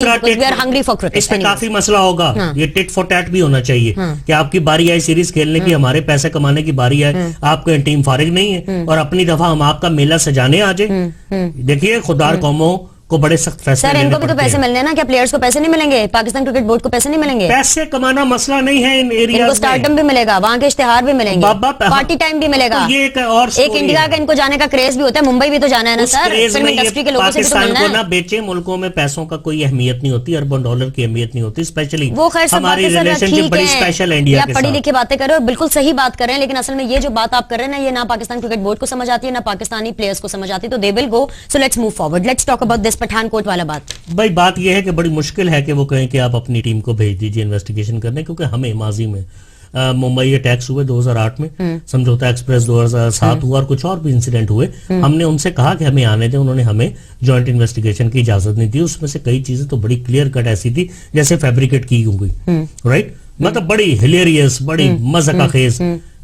اس پہ کافی مسئلہ ہوگا. یہ ٹٹ فور ٹیٹ بھی ہونا چاہیے کہ آپ کی باری آئی سیریز کھیلنے کی, ہمارے پیسے کمانے کی باری آئے, آپ کا ٹیم فارغ نہیں ہے اور اپنی دفعہ ہم آپ کا میلہ سجانے آ جائیں. دیکھیے خوددار قوموں کو بڑے سخت فیصلے لینے پڑتے ہیں. ان کو بھی تو پیسے ملنے ہیں نا, کیا پلیئرز کو پیسے نہیں ملیں گے؟ پاکستان کرکٹ بورڈ کو پیسے نہیں ملیں گے؟ پیسے کمانا مسئلہ نہیں ہے ان ایریاز میں. ان کو سٹارٹم بھی ملے گا, وہاں کے اشتہار بھی ملیں گے, پارٹی ٹائم بھی ملے گا. ایک انڈیا کا ان کو جانے کا کریز بھی ہوتا ہے, ممبئی بھی تو جانا ہے نا سر, فلم انڈسٹری کے لوگوں سے بھی تو ملنا ہے. پاکستان کو نہ بیچے ملکوں میں پیسوں کا کوئی اہمیت نہیں ہوتی, اربن ڈالر کی اہمیت نہیں ہوتی, اسپیشلی وہ خیر سب ہماری ریلیشن شپ بڑی اسپیشل ہے انڈیا کے ساتھ. پڑھی لکھی باتیں کر رہے ہو, بالکل صحیح بات کر رہے ہیں, لیکن اصل میں یہ جو بات آپ کر رہے ہیں نا, یہ نہ پاکستان کرکٹ بورڈ کو سمجھ آتی ہے نہ پاکستانی پلیئرز کو سمجھ آتی, تو they will go. So let's move forward, let's talk about this Pathankot والا بات. بھائی بات یہ ہے کہ بڑی مشکل ہے کہ وہ کہیں کہ آپ اپنی ٹیم کو بھیج دیجئے انویسٹیگیشن کرنے, کیونکہ ہمیں ماضی میں ممبئی اٹیکس ہوئے 2008 میں, سمجھوتا ایکسپریس 2007 ہوا اور کچھ اور بھی انسیڈنٹ ہوئے. ہم نے ان سے کہا کہ ہمیں آنے دیں, انہوں نے ہمیں جوائنٹ انویسٹیگیشن کی اجازت نہیں دی. اس میں سے کئی چیزیں تو بڑی کلیئر کٹ ایسی تھی جیسے فیبریکیٹ کی ہوئی, رائٹ, مطلب بڑی ہلیریس, بڑی مزاق خیز.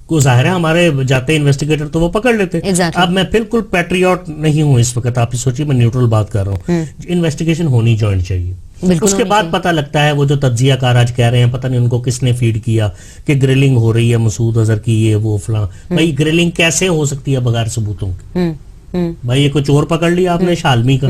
کو ظاہر ہے ہمارے جاتے انویسٹیگیٹر تو وہ پکڑ لیتے. اب میں بالکل پیٹریوٹ نہیں ہوں اس وقت, آپ سوچیے میں نیوٹرل بات کر رہا ہوں. انویسٹیگیشن ہونی جوائنٹ چاہیے. اس کے بعد پتہ لگتا ہے وہ جو تجزیہ کار آج کہہ رہے ہیں پتہ نہیں ان کو کس نے فیڈ کیا کہ گرلنگ ہو رہی ہے مسعود اظہر کی, یہ وہ فلاں. بھائی گرلنگ کیسے ہو سکتی ہے بغیر ثبوتوں کی؟ بھائی یہ کوئی چور پکڑ لیا آپ نے شالمی کا,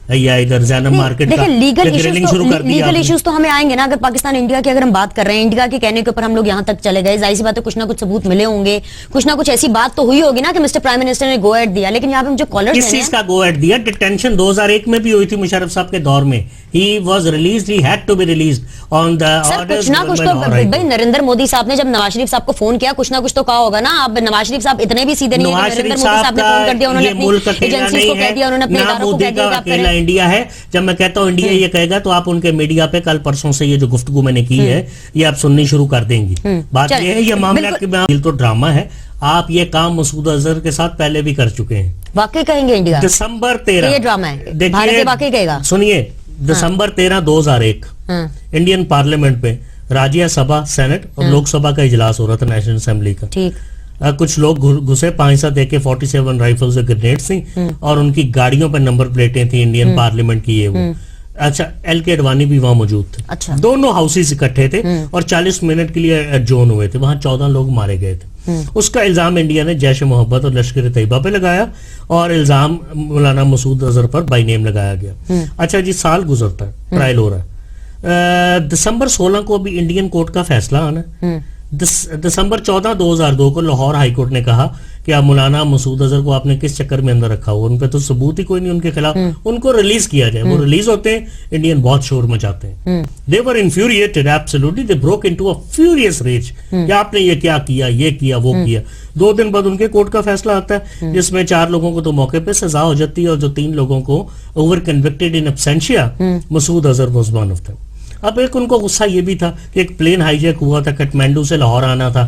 یا ادھر زینب مارکیٹ کا گرلنگ شروع کر دیا. لیگل ایشوز تو ہمیں آئیں گے نا, اگر پاکستان انڈیا کی اگر ہم بات کر رہے ہیں, انڈیا کے کہنے کے اوپر ہم لوگ یہاں تک چلے گئے, ظاہر سی بات ہے کچھ نہ کچھ ثبوت ملے ہوں گے, کچھ نہ کچھ ایسی بات تو ہوئی ہوگی نا کہ مسٹر پرائم منسٹر نے گو ایٹ دیا. لیکن یہاں پہ جو کالرز کس چیز کا گو ایٹ دیا؟ ڈیٹینشن 2001 میں بھی ہوئی تھی مشرف صاحب کے دور میں. He was released, he had to be released on the orders. کچھ نہ کچھ تو بھائی نریندر مودی صاحب نے جب نواز شریف صاحب کو فون کیا, کچھ نہ کچھ تو کہا ہوگا نا. اب نواز شریف صاحب اتنے بھی سیدھے نہیں ہے, نریندر مودی صاحب نے فون کر دیا, انہوں نے اپنی ایجنسیز کو کہہ دیا, انہوں نے اپنے اداروں کو کہہ دیا کہ آپ کریں. انڈیا ہے, جب میں کہتا ہوں انڈیا یہ کہے گا تو آپ ان کے میڈیا پہ کل پرسوں سے یہ جو گفتگو میں نے کی ہے یہ آپ سننی شروع کر دیں گی. بات یہ ہے یہ معاملہ تو ڈرامہ ہے. آپ یہ کام مسعود اظہر کے ساتھ پہلے بھی کر چکے ہیں. واقعی کہیں گے انڈیا دسمبر 13 یہ ڈرامہ ہے, بھارت واقعی کہے گا. سنیے, دسمبر 13 2001 انڈین پارلیمنٹ پہ راجیہ سبھا, سینٹ اور لوک سبھا کا اجلاس ہو رہا تھا نیشنل اسمبلی کا. کچھ لوگ گھسے, 5-7 AK-47 رائفلز اور گرینیڈز تھیں اور ان کی گاڑیوں پہ نمبر پلیٹیں تھیں انڈین پارلیمنٹ کی. یہ وہ اچھا ایل کے اڈوانی بھی وہاں موجود تھے. دونوں ہاؤسز اکٹھے تھے اور 40 منٹ کے لیے ایڈجورن ہوئے تھے. وہاں 14 لوگ مارے گئے تھے. اس کا الزام انڈیا نے جیش محبت اور لشکر طیبہ پہ لگایا اور الزام مولانا مسعود اظہر پر بائی نیم لگایا گیا. اچھا جی, سال گزرتا ہے, ٹرائل ہو رہا ہے. دسمبر 16 کو بھی انڈین کورٹ کا فیصلہ آنا ہے. دسمبر 14 2002 کو لاہور ہائی کورٹ نے کہا کہ اب مولانا مسعود اظہر کو آپ نے کس چکر میں اندر رکھا ہوا, ان پہ تو ثبوت ہی کوئی نہیں ان کے خلاف, ان کو ریلیز کیا جائے. وہ ریلیز ہوتے ہیں, انڈین بہت شور مچاتے ہیں. They were infuriated, absolutely, they broke into a furious rage کہ آپ نے یہ کیا کیا, یہ کیا, وہ کیا. 2 دن بعد ان کے کورٹ کا فیصلہ آتا ہے جس میں 4 لوگوں کو تو موقع پہ سزا ہو جاتی ہے اور جو 3 لوگوں کو over convicted in absentia, Masood Azhar was one of them. اب ایک ان کو غصہ یہ بھی تھا کہ ایک پلین ہائی جیک ہوا تھا, کٹمانڈو سے لاہور آنا تھا.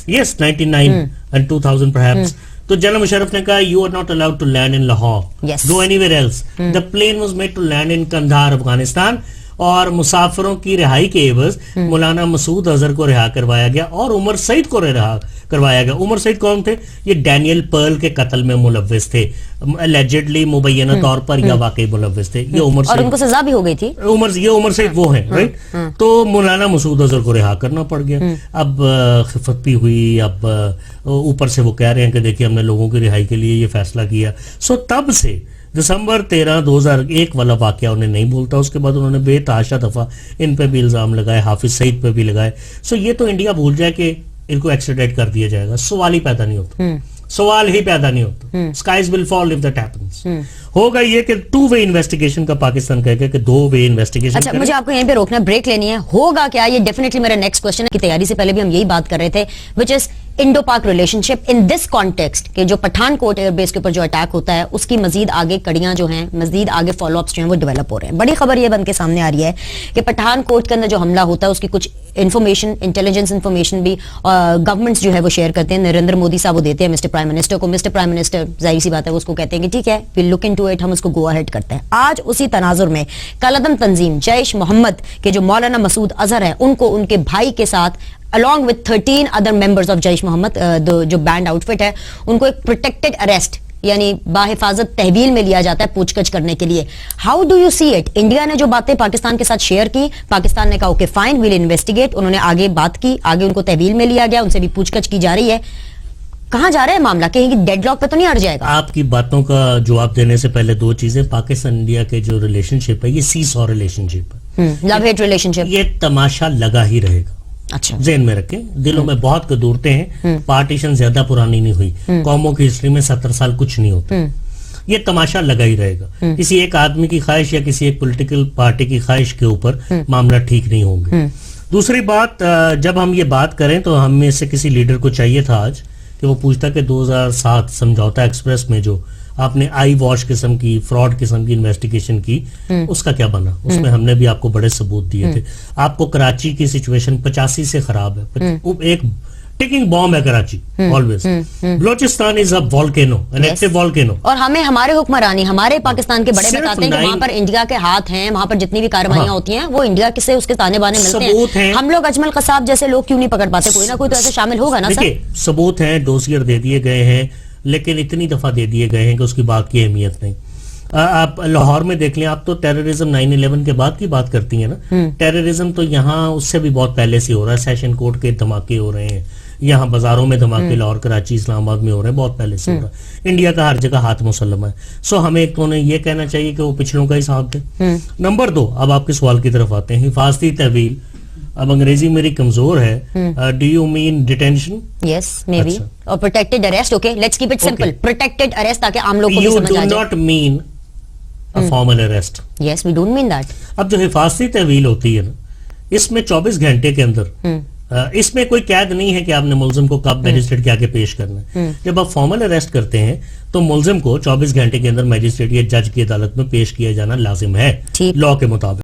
Yes, 99 and 2000 perhaps. تو جنرل مشرف نے کہا you are not allowed to land in Lahore, go anywhere else. The plane was made to land in Kandahar, Afghanistan, اور مسافروں کی رہائی کے عوض مولانا مسعود اظہر کو رہا کروایا گیا اور عمر سعید کو رہا کروایا گیا. عمر سعید کون تھے؟ یہ ڈینیل پرل کے قتل میں ملوث تھے, اللیجڈلی مبینہ طور پر یا واقعی ملوث تھے. یہ عمر اور ان کو سزا بھی ہو گئی تھی. یہ عمر سعید وہ ہیں, رائٹ. تو مولانا مسعود اظہر کو رہا کرنا پڑ گیا. اب خفت بھی ہوئی, اب اوپر سے وہ کہہ رہے ہیں کہ دیکھیے ہم نے لوگوں کی رہائی کے لیے یہ فیصلہ کیا. سو تب سے دسمبر 13 2001 والا واقعہ انہیں نہیں بھولتا. اس کے بعد انہوں نے بے تحاشا دفعہ ان پہ بھی الزام لگائے, حافظ سعید پہ بھی لگائے. سو یہ تو انڈیا بھول جائے کہ ان کو ایکسٹریڈیٹ کر دیا جائے گا, سوال ہی پیدا نہیں ہوتا. سوال ہی پیدا نہیں ہوتا. Skies will fall if that happens. ہوگا یہ کہ 2-way انویسٹیگیشن کا پاکستان کہے گا کہ 2-way انویسٹیگیشن. اچھا مجھے آپ کو یہیں پہ روکنا, بریک لینی ہے. ہوگا کیا یہ ڈیفینیٹلی میرا نیکسٹ کوسچن ہے. کی تیاری سے پہلے بھی ہم یہی بات کر رہے تھے, which is انڈو پاک relation ship in this context, کہ جو پٹھان کوٹ ایئر بیس کے اوپر جو اٹیک ہوتا ہے اس کی مزید آگے کڑیاں جو ہیں, مزید آگے فالو اپس جو ہیں وہ ڈیولپ ہو رہے ہیں. بڑی خبر یہ بن کے سامنے آ رہی ہے کہ پٹھان کوٹ کے اندر جو حملہ ہوتا ہے اس کی کچھ انفارمیشن, انٹیلیجنس انفارمیشن بھی گورنمنٹس جو ہے وہ شیئر کرتے ہیں. نریندر مودی صاحب وہ دیتے ہیں مسٹر پرائم منسٹر کو. مسٹر پرائم منسٹر ظاہر سی بات ہے وہ اس کو کہتے ہیں کہ ٹھیک ہے we'll look into it, ہم اس کو گو اہیڈ کرتے ہیں. آج اسی تناظر میں کالعدم تنظیم جیش محمد کے جو مولانا مسعود اظہر ہیں ان کو ان کے بھائی کے ساتھ along with 13 other members of Jaish محمد جو بینڈ آؤٹ فٹ ہے, ان کو ایک پروٹیکٹڈ اریسٹ یعنی باحفاظت تحویل میں لیا جاتا ہے پوچھ گچھ کرنے کے لیے. How do you see it? India نے جو باتیں پاکستان کے ساتھ شیئر کی, پاکستان نے کہا اوکے فائن ویل انویسٹیگیٹ, انہوں نے آگے بات کی, آگے ان کو تحویل میں لیا گیا, ان سے بھی پوچھ گچھ کی جا رہی ہے. کہاں جا رہا ہے معاملہ؟ کہیں ڈیڈ لاک پہ تو نہیں اڑ جائے گا؟ آپ کی باتوں کا جواب دینے سے پہلے دو چیزیں. پاکستان انڈیا کے جو ریلیشن شپ ہے یہ سی سو ریلیشن شپ ہے, لو ہیٹ ریلیشن شپ. یہ تماشا لگا ہی رہے گا. اچھا, ذہن میں رکھیں, دلوں میں بہت قدورتیں ہیں, پارٹیشن زیادہ پرانی نہیں ہوئی, قوموں کی ہسٹری میں 70 سال کچھ نہیں ہوتا. یہ تماشا لگا ہی رہے گا. کسی ایک آدمی کی خواہش یا کسی ایک پولیٹیکل پارٹی کی خواہش کے اوپر معاملہ ٹھیک نہیں ہوں گے. دوسری بات, جب ہم یہ بات کریں تو ہم میں سے کسی لیڈر کو چاہیے تھا آج کہ وہ پوچھتا کہ 2007 سمجھوتا ایکسپریس میں جو آپ نے آئی واش قسم کی فراڈ قسم کی انویسٹیگیشن کی, اس کا کیا بنا؟ اس میں ہم نے بھی آپ کو بڑے ثبوت دیے تھے. آپ کو کراچی کی سچویشن 85 سے خراب ہے, ایک ٹکنگ بام ہے Karachi always. Balochistan is a volcano, an active volcano. اور ہمیں ہمارے حکمرانی, ہمارے پاکستان کے بڑے بتاتے ہیں کہ وہاں پر انڈیا کے ہاتھ ہیں, وہاں پر جتنی بھی کارروائیاں ہوتی ہیں وہ انڈیا سے اس کے تانے بانے ملتے ہیں. ہم لوگ اجمل قصاب جیسے لوگ کیوں نہیں پکڑ پاتے؟ کوئی نہ کوئی تو ایسے شامل ہوگا نا سر. ثبوت ہیں, ڈوسیئر دے دیے گئے ہیں, لیکن اتنی دفعہ دے دیے گئے ہیں کہ اس کی بات کی اہمیت نہیں. آپ لاہور میں دیکھ لیں, آپ تو ٹیررزم 9/11 کے بعد کی بات کرتی ہیں نا. ٹیررزم تو یہاں اس سے بھی بہت پہلے سے ہو رہا ہے. سیشن کورٹ کے دھماکے ہو رہے ہیں, یہاں بازاروں میں دھماکے لاہور, کراچی, اسلام آباد میں ہو رہے ہیں, بہت پہلے سے ہو رہا ہے. انڈیا کا ہر جگہ ہاتھ مسلم ہے. سو ہمیں ایک تو یہ کہنا چاہیے کہ وہ پچھلوں کا ہی ساتھ دے. نمبر 2, اب آپ کے سوال کی طرف آتے ہیں, حفاظتی تحویل. اب انگریزی میری کمزور ہے. Do you mean detention? Yes may be, اور protected arrest. Okay let's keep it simple, protected arrest, تاکہ عام لوگ کو بھی سمجھ آ جائے. You do not mean a formal arrest. Yes we don't mean that. اب جو حفاظتی تحویل ہوتی ہے نا, اس میں 24 گھنٹے کے اندر, اس میں کوئی قید نہیں ہے کہ آپ نے ملزم کو کب میجسٹریٹ کے آگے پیش کرنا ہے. جب آپ فارمل اریسٹ کرتے ہیں تو ملزم کو 24 گھنٹے کے اندر میجسٹریٹ یا جج کی عدالت میں پیش کیا جانا لازم ہے لا کے مطابق.